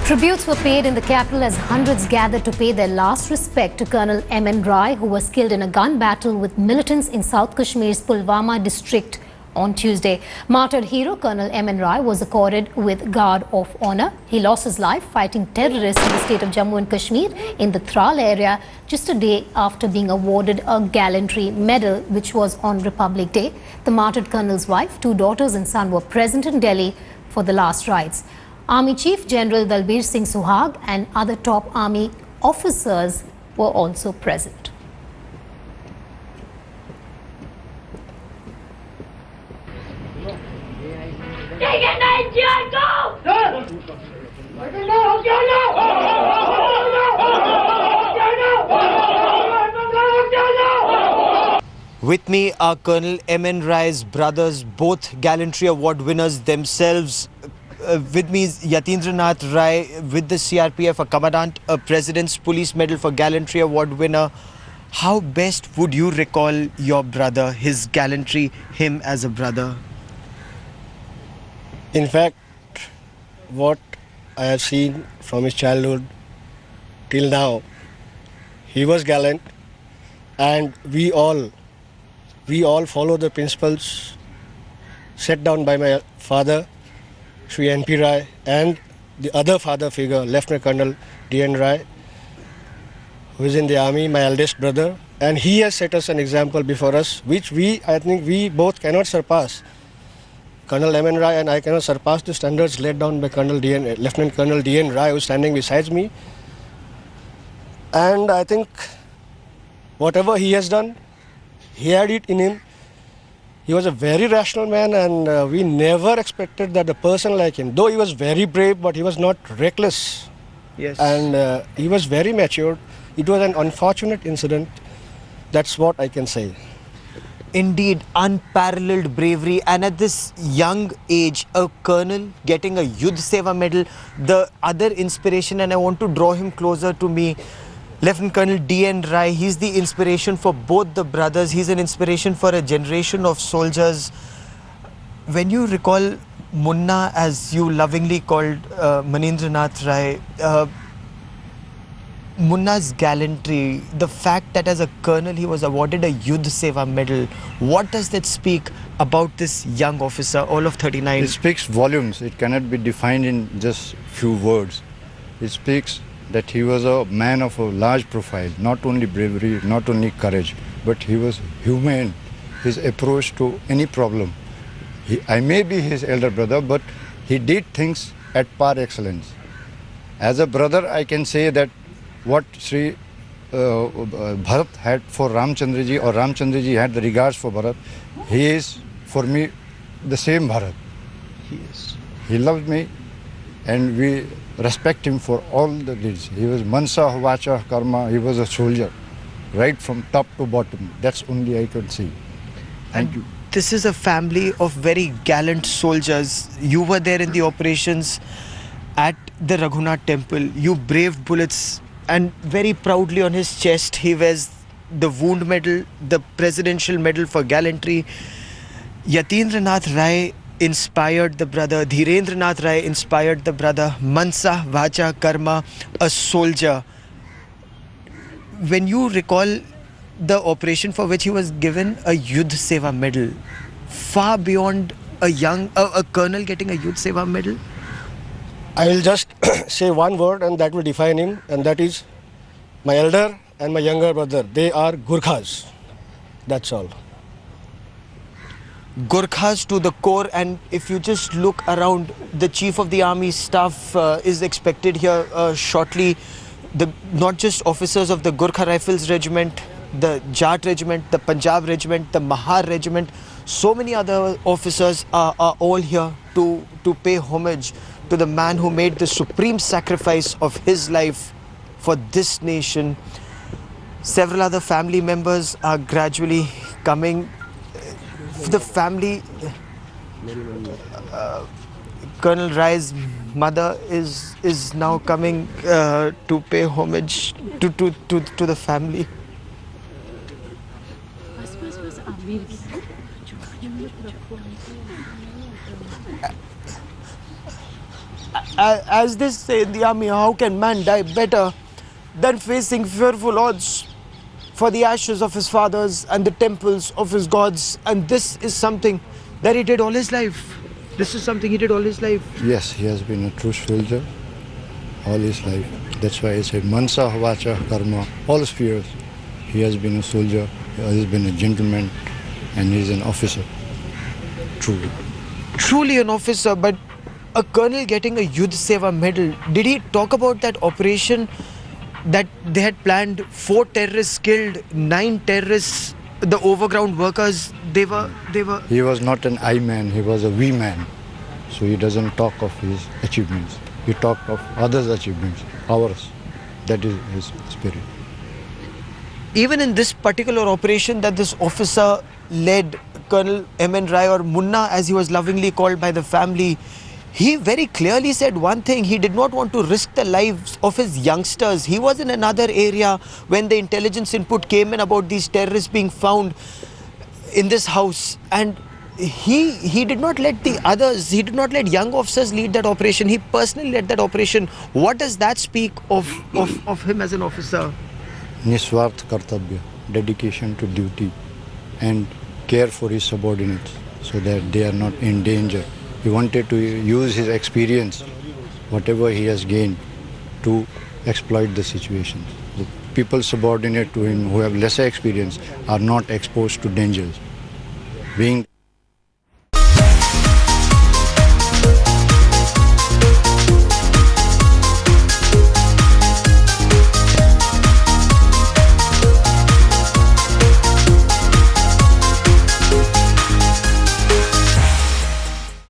Tributes were paid in the capital as hundreds gathered to pay their last respect to Colonel M.N. Rai, who was killed in a gun battle with militants in South Kashmir's Pulwama district on Tuesday. Martyred hero Colonel M.N. Rai was accorded with Guard of Honor. He lost his life fighting terrorists in the state of Jammu and Kashmir in the Tral area just a day after being awarded a gallantry medal, which was on Republic Day. The martyred colonel's wife, 2 daughters and son were present in Delhi for the last rites. Army Chief General Dalbir Singh Suhag and other top army officers were also present. With me are Colonel M.N. Rai's brothers, both Gallantry Award winners themselves. With me is Yatindranath Rai with the CRPF, a Commandant, a President's Police Medal for Gallantry Award winner. How best would you recall your brother, his gallantry, him as a brother? In fact, what I have seen from his childhood till now, he was gallant, and we all follow the principles set down by my father, Shri N.P. Rai, and the other father figure, Lieutenant Colonel D.N. Rai, who is in the army, my eldest brother, and he has set us an example before us, which I think we both cannot surpass. Colonel M.N. Rai and I cannot surpass the standards laid down by Lieutenant Colonel D.N. Rai, who is standing beside me. And I think whatever he has done, he had it in him. He was a very rational man, and we never expected that a person like him, though he was very brave, but he was not reckless. Yes. And he was very matured. It was an unfortunate incident. That's what I can say. Indeed, unparalleled bravery, and at this young age, a colonel getting a Yudh Seva medal, the other inspiration, and I want to draw him closer to me, Lieutenant Colonel D.N. Rai. He's the inspiration for both the brothers. He's an inspiration for a generation of soldiers. When you recall Munna, as you lovingly called Manindranath Rai, Munna's gallantry, the fact that as a colonel he was awarded a Yudh Seva medal, what does that speak about this young officer, all of 39? It speaks volumes. It cannot be defined in just few words. It speaks that he was a man of a large profile, not only bravery, not only courage, but he was humane. His approach to any problem. I may be his elder brother, but he did things at par excellence. As a brother, I can say that what Sri Bharat had for Ramchandraji, or Ramchandraji had the regards for Bharat, he is for me the same Bharat. He is. He loved me, and we respect him for all the deeds. He was Mansa Vacha Karma. He was a soldier, right from top to bottom. That's only I can see. Thank you. This is a family of very gallant soldiers. You were there in the operations at the Raghunath temple. You braved bullets, and very proudly on his chest he wears the wound medal, the presidential medal for gallantry. Yatindranath Rai inspired the brother, Dhirendranath Rai inspired the brother, Mansa Vacha Karma, a soldier. When you recall the operation for which he was given a Yudh Seva medal, far beyond a colonel getting a Yudh Seva medal? I will just say one word, and that will define him, and that is my elder and my younger brother. They are Gurkhas. That's all. Gurkhas to the core, and if you just look around, the Chief of the Army Staff is expected here shortly. Not just officers of the Gurkha Rifles Regiment, the Jat Regiment, the Punjab Regiment, the Mahar Regiment, so many other officers are all here to pay homage to the man who made the supreme sacrifice of his life for this nation. Several other family members are gradually coming. The family, Colonel Rai's mother is now coming to pay homage to the family. as they say in the army, how can man die better than facing fearful odds for the ashes of his fathers and the temples of his gods? And this is something that he did all his life. This is something he did all his life. Yes, he has been a true soldier all his life. That's why I said Mansa, Vacha, Karma, all spheres. He has been a soldier, he has been a gentleman, and he is an officer. Truly. Truly an officer, but a colonel getting a Yudh Seva medal. Did he talk about that operation that they had planned? 4 terrorists killed, 9 terrorists, the overground workers, they were... He was not an I man, he was a we man. So he doesn't talk of his achievements. He talked of others' achievements, ours. That is his spirit. Even in this particular operation that this officer led, Colonel M.N. Rai, or Munna as he was lovingly called by the family, he very clearly said one thing: he did not want to risk the lives of his youngsters. He was in another area when the intelligence input came in about these terrorists being found in this house, and he did not let the others, he did not let young officers lead that operation. He personally led that operation. What does that speak of him as an officer? Niswarth Kartabhya, dedication to duty and care for his subordinates so that they are not in danger. He wanted to use his experience, whatever he has gained, to exploit the situation. The people subordinate to him who have lesser experience are not exposed to dangers. Being